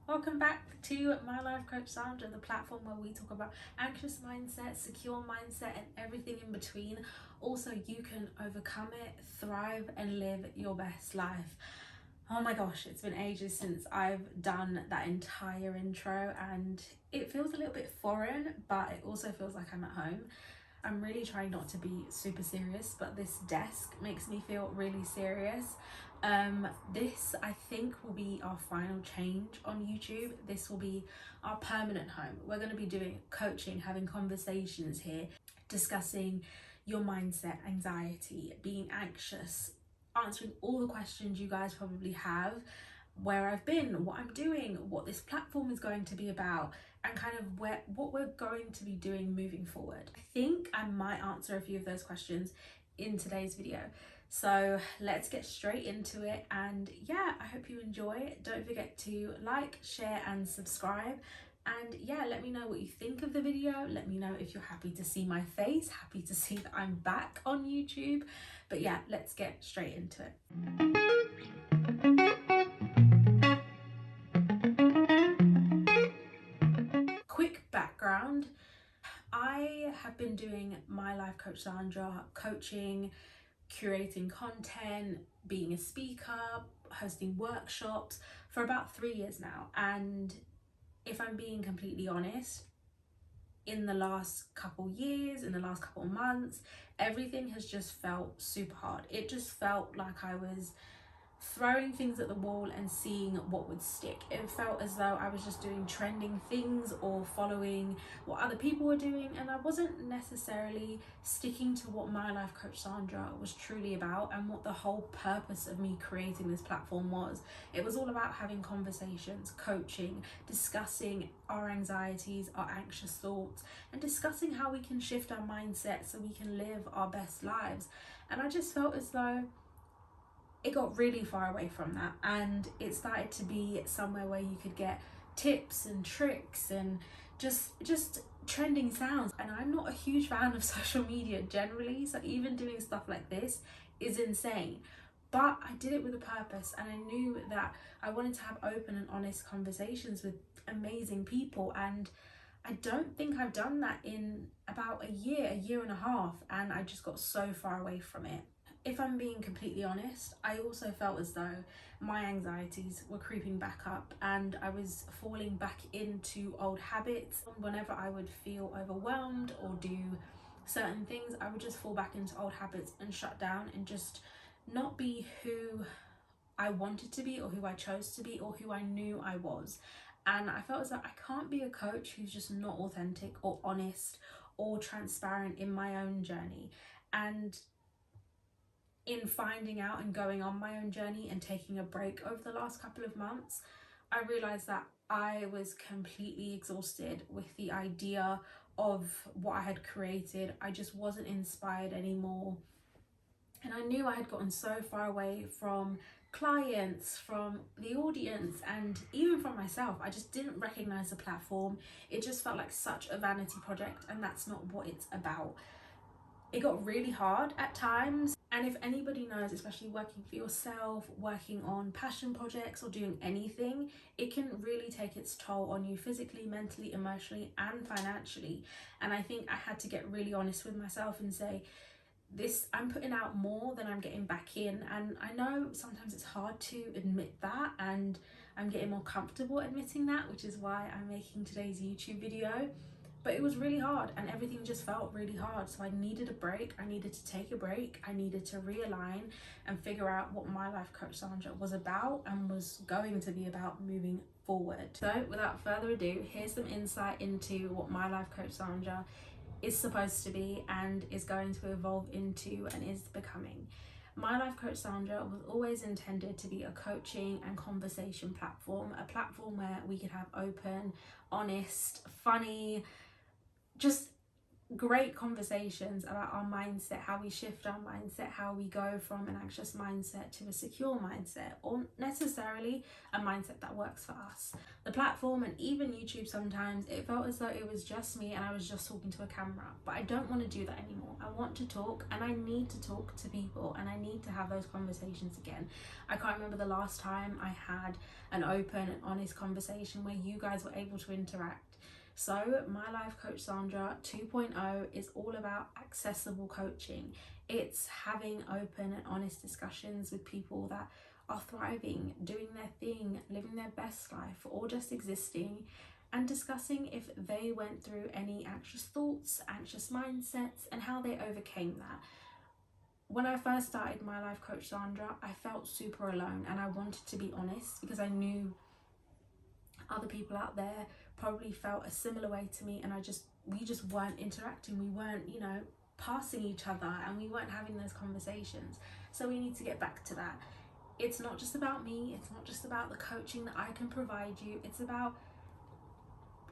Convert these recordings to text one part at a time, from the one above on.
Welcome back to My Life Coach Sandra, the platform where we talk about anxious mindset, secure mindset, and everything in between. Also, you can overcome it, thrive, and live your best life. Oh my gosh, it's been ages since I've done that entire intro, and it feels a little bit foreign, but it also feels like I'm at home. I'm really trying not to be super serious, but this desk makes me feel really serious. This I think will be our final change on YouTube. This will be our permanent home. We're going to be doing coaching, having conversations here, discussing your mindset, anxiety, being anxious, answering all the questions you guys probably have, where I've been, what I'm doing, what this platform is going to be about, and kind of what we're going to be doing moving forward. I think I might answer a few of those questions in today's video. So let's get straight into it, and yeah, I hope you enjoy. Don't forget to like, share, and subscribe. And yeah, let me know what you think of the video. Let me know if you're happy to see my face, happy to see that I'm back on YouTube. But yeah, let's get straight into it. Quick background. I have been doing My Life Coach Sandra coaching, curating content, being a speaker, hosting workshops for about 3 years now. And if I'm being completely honest, in the last couple years, in the last couple of months, everything has just felt super hard. It just felt like I was throwing things at the wall and seeing what would stick. It felt as though I was just doing trending things or following what other people were doing, and I wasn't necessarily sticking to what My Life Coach Sandra was truly about and what the whole purpose of me creating this platform was. It was all about having conversations, coaching, discussing our anxieties, our anxious thoughts, and discussing how we can shift our mindset so we can live our best lives. And I just felt as though it got really far away from that, and it started to be somewhere where you could get tips and tricks and just trending sounds. And I'm not a huge fan of social media generally, so even doing stuff like this is insane. But I did it with a purpose, and I knew that I wanted to have open and honest conversations with amazing people, and I don't think I've done that in about a year and a half, and I just got so far away from it. If I'm being completely honest, I also felt as though my anxieties were creeping back up and I was falling back into old habits. Whenever I would feel overwhelmed or do certain things, I would just fall back into old habits and shut down and just not be who I wanted to be or who I chose to be or who I knew I was. And I felt as though I can't be a coach who's just not authentic or honest or transparent in my own journey. And in finding out and going on my own journey and taking a break over the last couple of months, I realized that I was completely exhausted with the idea of what I had created. I just wasn't inspired anymore. And I knew I had gotten so far away from clients, from the audience, and even from myself. I just didn't recognize the platform. It just felt like such a vanity project, and that's not what it's about. It got really hard at times, and if anybody knows, especially working for yourself, working on passion projects or doing anything, it can really take its toll on you physically, mentally, emotionally, and financially. And I think I had to get really honest with myself and say, I'm putting out more than I'm getting back in. And I know sometimes it's hard to admit that, and I'm getting more comfortable admitting that, which is why I'm making today's YouTube video. But it was really hard, and everything just felt really hard. So I needed a break. I needed to take a break. I needed to realign and figure out what My Life Coach Sandra was about and was going to be about moving forward. So without further ado, here's some insight into what My Life Coach Sandra is supposed to be and is going to evolve into and is becoming. My Life Coach Sandra was always intended to be a coaching and conversation platform, a platform where we could have open, honest, funny, just great conversations about our mindset, how we shift our mindset, how we go from an anxious mindset to a secure mindset, or necessarily a mindset that works for us. The platform and even YouTube, sometimes it felt as though it was just me and I was just talking to a camera, but I don't want to do that anymore. I want to talk, and I need to talk to people, and I need to have those conversations again. I can't remember the last time I had an open and honest conversation where you guys were able to interact. So My Life Coach Sandra 2.0 is all about accessible coaching. It's having open and honest discussions with people that are thriving, doing their thing, living their best life, or just existing, and discussing if they went through any anxious thoughts, anxious mindsets, and how they overcame that. When I first started My Life Coach Sandra, I felt super alone, and I wanted to be honest because I knew other people out there probably felt a similar way to me, and we just weren't interacting. We weren't, passing each other, and we weren't having those conversations. So we need to get back to that. It's not just about me, it's not just about the coaching that I can provide you, it's about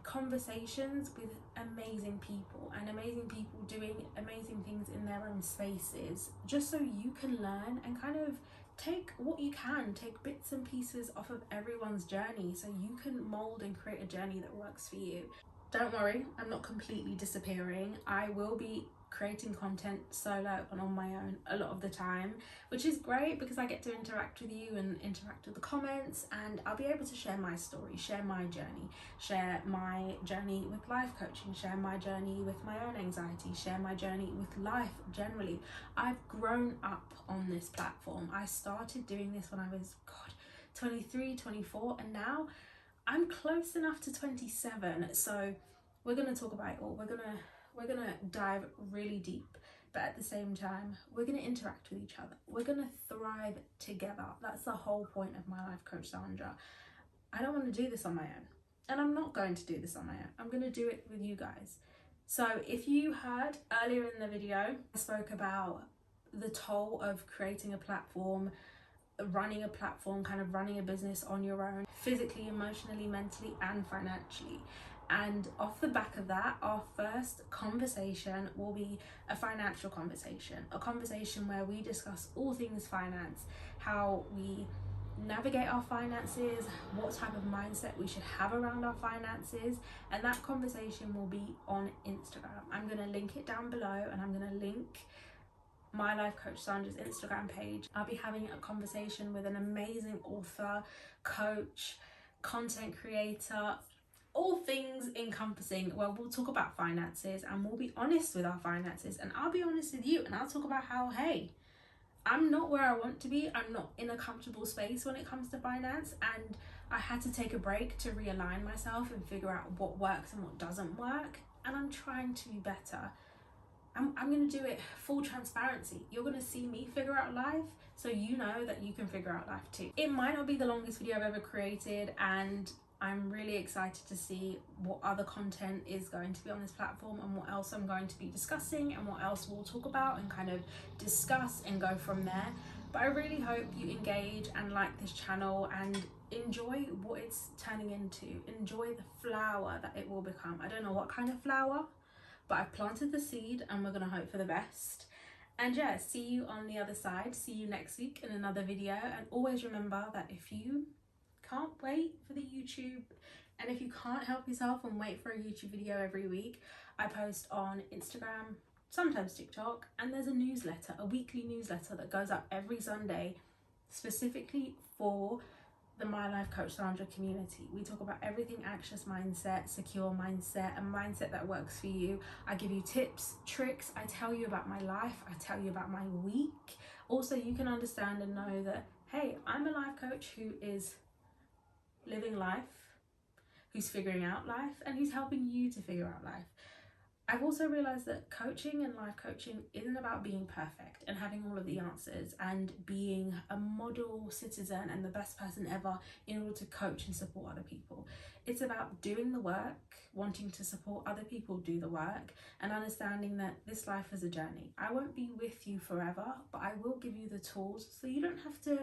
conversations with amazing people, and amazing people doing amazing things in their own spaces, just so you can learn and kind of take what you can, take bits and pieces off of everyone's journey, so you can mold and create a journey that works for you. Don't worry, I'm not completely disappearing. I will be creating content solo and on my own a lot of the time, which is great because I get to interact with you and interact with the comments, and I'll be able to share my story, share my journey with life coaching, share my journey with my own anxiety, share my journey with life generally. I've grown up on this platform. I started doing this when I was 23, 24, and now I'm close enough to 27. So we're going to talk about it all. We're going to dive really deep, but at the same time, we're going to interact with each other. We're going to thrive together. That's the whole point of My Life Coach Sandra. I don't want to do this on my own, and I'm not going to do this on my own. I'm going to do it with you guys. So if you heard earlier in the video, I spoke about the toll of creating a platform, running a platform, kind of running a business on your own, physically, emotionally, mentally, and financially. And off the back of that, our first conversation will be a financial conversation, a conversation where we discuss all things finance, how we navigate our finances, what type of mindset we should have around our finances, and that conversation will be on Instagram. I'm going to link it down below, and I'm going to link My Life Coach Sandra's Instagram page. I'll be having a conversation with an amazing author, coach, content creator, all things encompassing. Well, we'll talk about finances, and we'll be honest with our finances, and I'll be honest with you, and I'll talk about how, hey, I'm not where I want to be. I'm not in a comfortable space when it comes to finance, and I had to take a break to realign myself and figure out what works and what doesn't work, and I'm trying to be better. I'm going to do it full transparency. You're going to see me figure out life, so you know that you can figure out life too. It might not be the longest video I've ever created, and I'm really excited to see what other content is going to be on this platform, and what else I'm going to be discussing, and what else we'll talk about and kind of discuss and go from there. But I really hope you engage and like this channel and enjoy what it's turning into. Enjoy the flower that it will become. I don't know what kind of flower, but I've planted the seed, and we're going to hope for the best. And yeah, see you on the other side. See you next week in another video. And always remember that if you can't wait for the YouTube, and if you can't help yourself and wait for a YouTube video every week, I post on Instagram, sometimes TikTok, and there's a newsletter, a weekly newsletter that goes up every Sunday specifically for the My Life Coach Sandra community. We talk about everything anxious mindset, secure mindset, a mindset that works for you. I give you tips, tricks, I tell you about my life, I tell you about my week. Also, you can understand and know that, hey, I'm a life coach who is living life, who's figuring out life, and who's helping you to figure out life. I've also realized that coaching and life coaching isn't about being perfect and having all of the answers and being a model citizen and the best person ever in order to coach and support other people. It's about doing the work, wanting to support other people do the work, and understanding that this life is a journey. I won't be with you forever, but I will give you the tools so you don't have to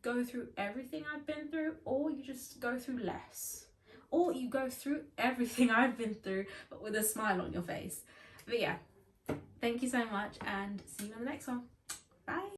go through everything I've been through, or you just go through less, or you go through everything I've been through but with a smile on your face. But yeah, thank you so much and see you on the next one. Bye.